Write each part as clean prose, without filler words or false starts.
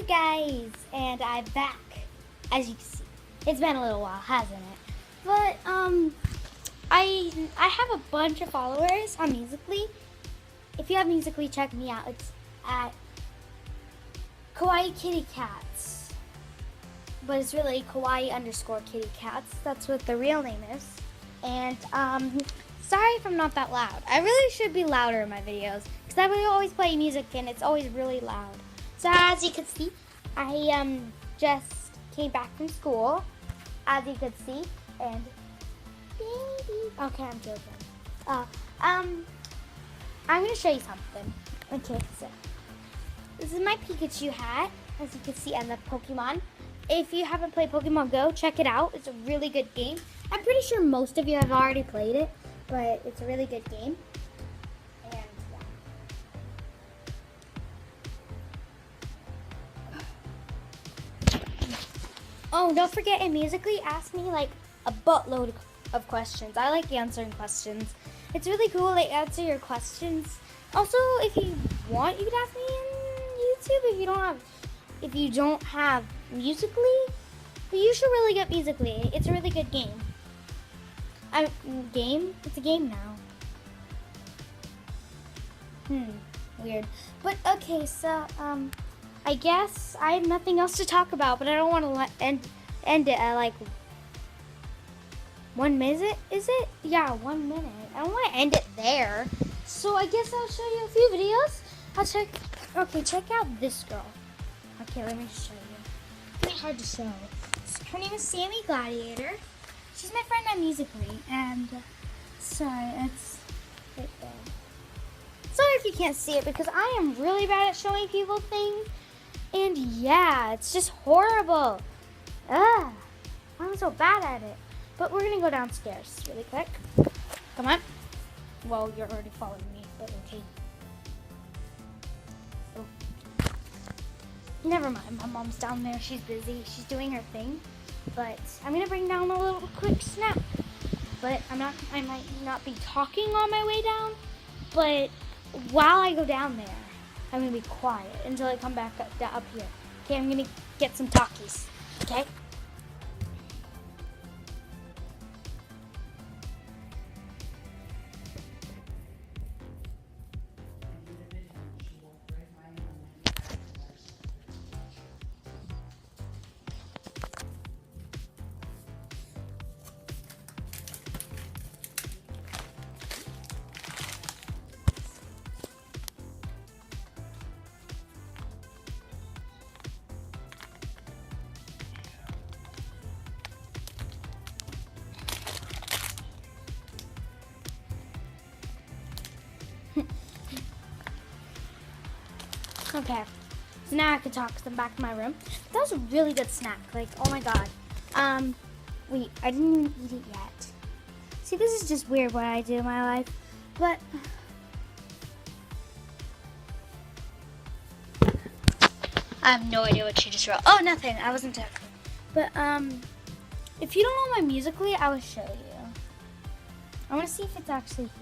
guys, and I'm back. As you can see, it's been a little while, hasn't it? But I have a bunch of followers on Musical.ly. If you have Musical.ly, check me out. It's at Kawaii Kitty Cats, but it's really Kawaii_Kitty Cats. That's what the real name is. And sorry if I'm not that loud. I really should be louder in my videos because I will always play music and it's always really loud. So as you can see, I just came back from school, as you could see, and okay, I'm joking. I'm gonna show you something. Okay, so this is my Pikachu hat, as you can see, and the Pokemon. If you haven't played Pokemon Go, check it out. It's a really good game. I'm pretty sure most of you have already played it, but it's a really good game. And oh, don't forget, in Musical.ly, ask me like a buttload of questions. I like answering questions. It's really cool to answer your questions. Also, if you want, you can ask me on YouTube if you don't have Musical.ly. But you should really get Musical.ly. It's a really good game. It's a game now. Weird. But okay, so I guess I have nothing else to talk about, but I don't want to end it at like 1 minute, is it? Yeah, 1 minute. I don't want to end it there. So I guess I'll show you a few videos. Check out this girl. Okay, let me show you. It's really hard to show. Her name is Sammy Gladiator. She's my friend on Musical.ly, and sorry, it's right there. Sorry if you can't see it because I am really bad at showing people things. And yeah, it's just horrible. I'm so bad at it. But we're gonna go downstairs really quick. Come on. Well, you're already following me, but okay. Oh. Never mind, my mom's down there. She's busy. She's doing her thing. But I'm gonna bring down a little quick snack. But I might not be talking on my way down. But while I go down there, I'm gonna be quiet until I come back up here. Okay, I'm gonna get some Takis. Okay. Okay, so now I can talk because I'm back in my room. That was a really good snack. Like, oh my god. Wait, I didn't even eat it yet. See, this is just weird what I do in my life. But I have no idea what she just wrote. Oh, nothing. I wasn't talking. But if you don't know my Musical.ly, I will show you. I want to see if it's actually here.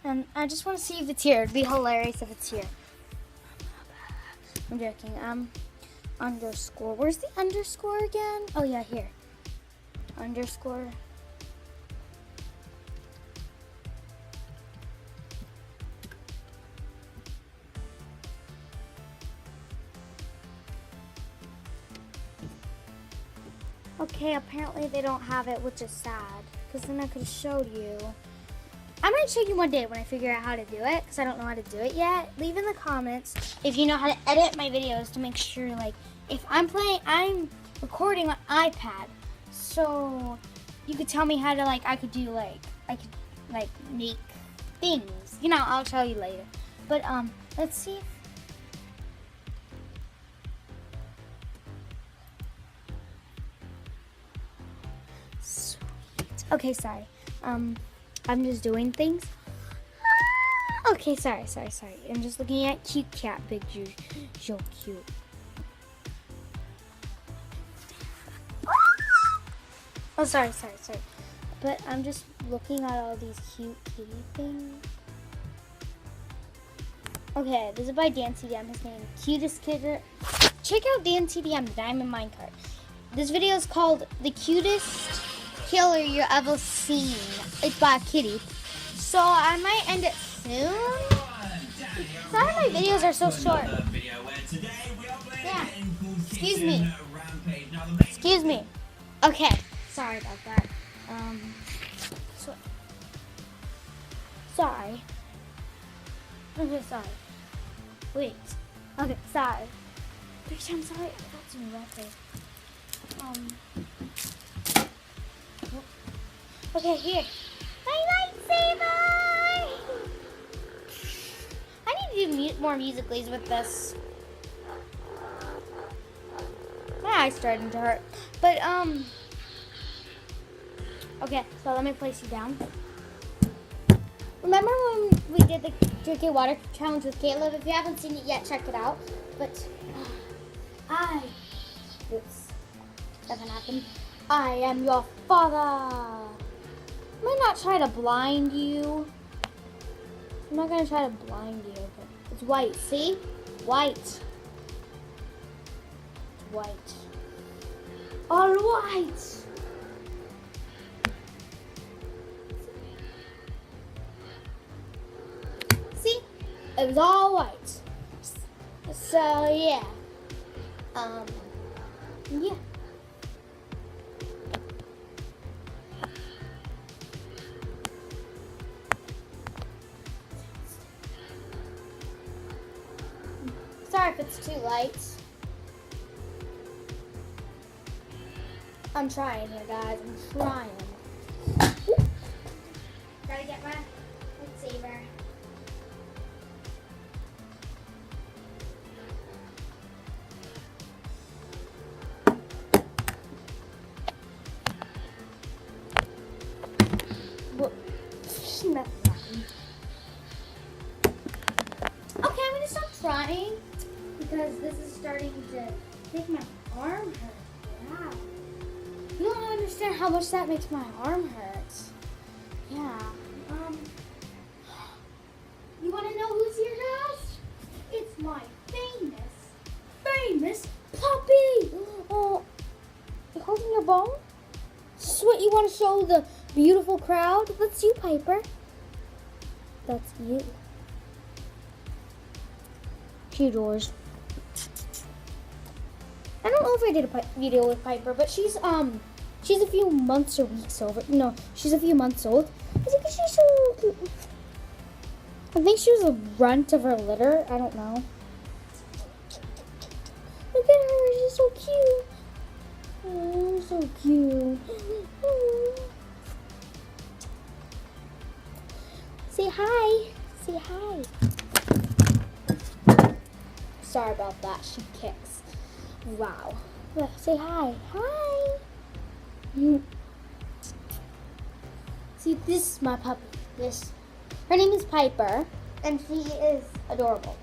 And I just want to see if it's here. It'd be hilarious if it's here. I'm joking. Underscore. Where's the underscore again? Oh yeah, here. Underscore. Okay, apparently they don't have it, which is sad. Because then I could have showed you. I'm going to show you one day when I figure out how to do it, because I don't know how to do it yet. Leave in the comments if you know how to edit my videos to make sure, like, if I'm recording on iPad, so you could tell me how to, like, I could make things. You know, I'll tell you later. But, let's see. Sweet. Okay, sorry. I'm just doing things. Okay, sorry. I'm just looking at cute cat pictures. So cute. Oh, sorry. But I'm just looking at all these cute kitty things. Okay, this is by Dan CDM. His name, Cutest Kid. Check out Dan CDM, the Diamond Minecart. This video is called The Cutest Killer You Ever Seen. It's by a kitty. So I might end it soon. Sorry my videos are so short. Yeah. Excuse me. Excuse me. Okay. Sorry about that. Sorry. Okay, sorry. Wait. Okay, sorry. Bitch, I'm sorry. I got some record. Okay, here. My lightsaber! I need to do more musicallys with this. My eye's starting to hurt. But, okay, so let me place you down. Remember when we did the drinking water challenge with Caleb? If you haven't seen it yet, check it out. But oops, doesn't happen. I am your father. I might not try to blind you. I'm not gonna try to blind you, but it's white. See, white. It's white. All white. See, it was all white. So yeah. Yeah. Sorry if it's too light. I'm trying here, guys. I'm trying. Gotta get my lightsaber. Okay, I'm gonna stop trying because this is starting to make my arm hurt. Wow. You don't understand how much that makes my arm hurt. Yeah. You wanna know who's here, guys? It's my famous puppy. Oh, you holding your bone? Is this what you want to show the beautiful crowd? That's you, Piper. That's you. Few doors. I don't know if I did a video with Piper, but she's a few months or weeks over. No, she's a few months old. I think she's so cute. I think she was a runt of her litter. I don't know. Look at her. She's so cute. Oh, so cute. Say hi. Say hi. Sorry about that. She kicks. Wow. Say hi. Hi. See, this is my puppy. Her name is Piper, and she is adorable.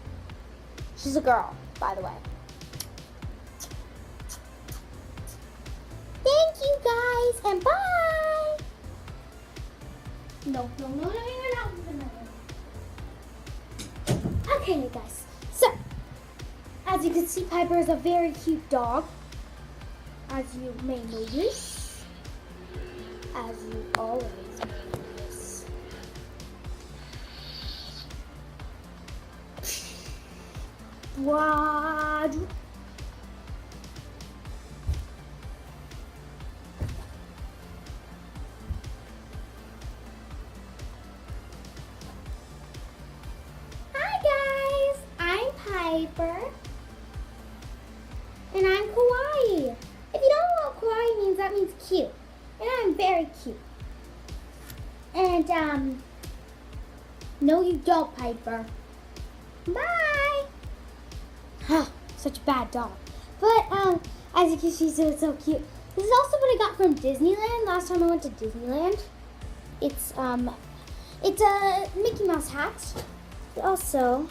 She's a girl, by the way. Thank you, guys, and bye. No. Okay, guys. So, as you can see, Piper is a very cute dog. As you may notice. As you always may notice. What? Piper. And I'm kawaii. If you don't know what kawaii means, that means cute. And I'm very cute. And, no you don't, Piper. Bye. Huh, such a bad dog. But, as you can see, it's so cute. This is also what I got from Disneyland last time I went to Disneyland. It's a Mickey Mouse hat. Also,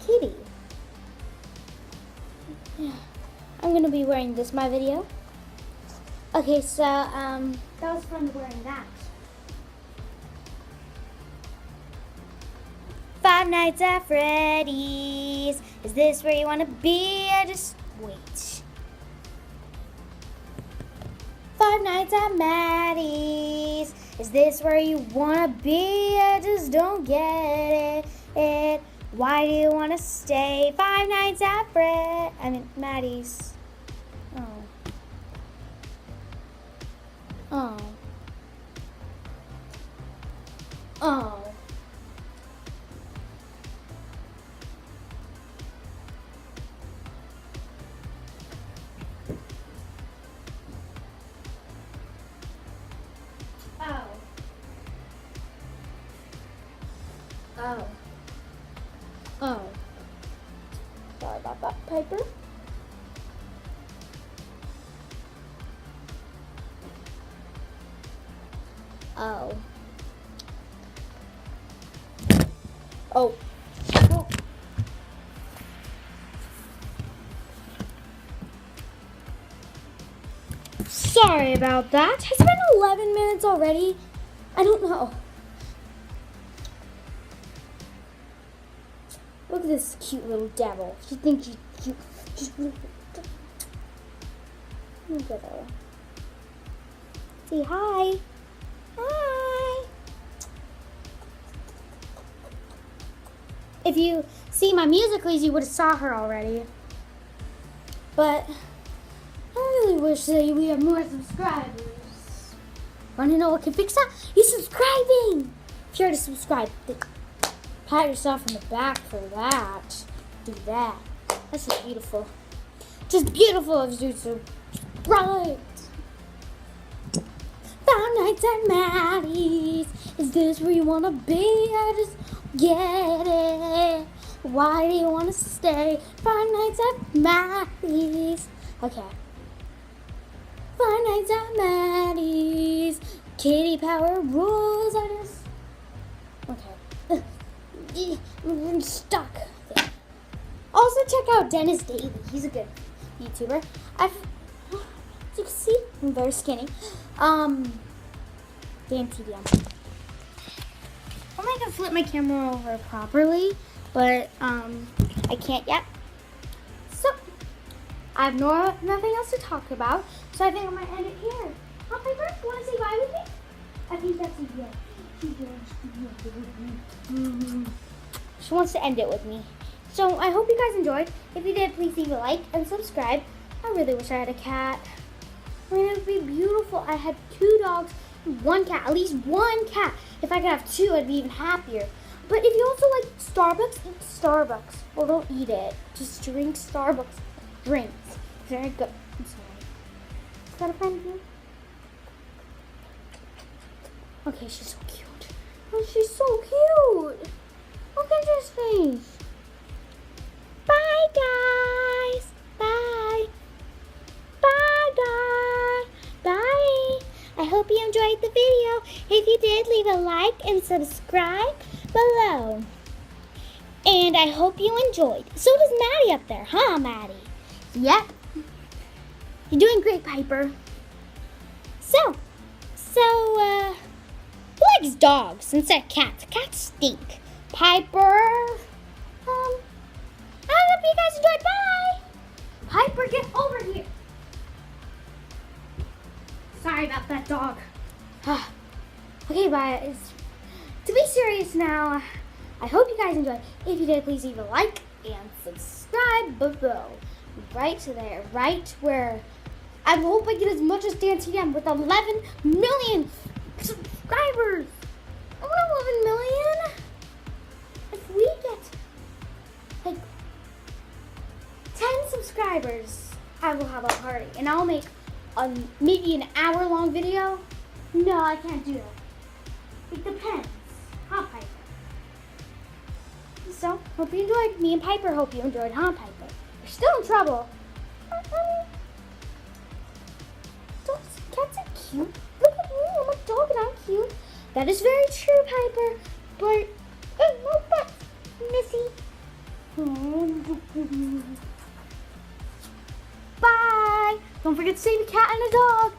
kitty. Yeah. I'm gonna be wearing this my video. Okay, so that was fun wearing that. Five Nights at Freddy's. Is this where you want to be? Just wait. Five Nights at Maddie's. Is this where you want to be? I just don't get it. Why do you want to stay? Five Nights at Maddie's. Oh. Oh. Oh. Oh. Oh. Sorry about that, Piper. Oh. Oh. Oh. Sorry about that. Has it been 11 minutes already? I don't know. Look at this cute little devil. She thinks she's cute. Look at her. Say hi. Hi. If you see my Musical.lys, you would have saw her already. But I really wish that we had more subscribers. Want to know what can fix that? You subscribing. If you're to subscribe, pat yourself on the back for that. Do that. That's just beautiful. Just beautiful of you to subscribe. Five Nights at Maddie's. Is this where you want to be? I just get it. Why do you want to stay? Five Nights at Maddie's. Okay. Five Nights at Maddie's. Kitty power rules. I just... Okay. I'm stuck. Okay. Also check out Dennis Daily. He's a good YouTuber. As you can see, I'm very skinny. Damn TDM. I'm not gonna flip my camera over properly, but I can't yet. So I have nothing else to talk about, so I think I might end it here. Oh, Piper, you wanna say bye with me? I think that's a yes. She wants to end it with me. So I hope you guys enjoyed. If you did, please leave a like and subscribe. I really wish I had a cat. I mean, it would be beautiful. I had 2 dogs and 1 cat, at least 1 cat. If I could have 2, I'd be even happier. But if you also like Starbucks, eat Starbucks. Well, don't eat it. Just drink Starbucks drinks. Very good. I'm sorry. Is that a friend here? Okay, she's so cute. Oh, she's so cute. Look at this face. Bye, guys. Bye. Bye, guys. Bye. I hope you enjoyed the video. If you did, leave a like and subscribe below. And I hope you enjoyed. So does Maddie up there, huh, Maddie? Yep. You're doing great, Piper. Who likes dogs instead of cats? Cats stink. Piper. I hope you guys enjoyed. Bye. Piper, get over here. Sorry about that dog. Okay, bye. To be serious now, I hope you guys enjoyed. If you did, please leave a like and subscribe below. Right there, right where I hope I get as much as Dan TDM with 11 million subscribers. I want 11 million. If we get like 10 subscribers, I will have a party and I'll make maybe an hour-long video. No, I can't do that. It depends. Huh, Piper? So, hope you enjoyed. Me and Piper hope you enjoyed, huh, Piper? You're still in trouble. Cats are cute. Look at me, I'm a dog and I'm cute. That is very true, Piper. But, no, but, Missy. Bye. Don't forget to save a cat and a dog.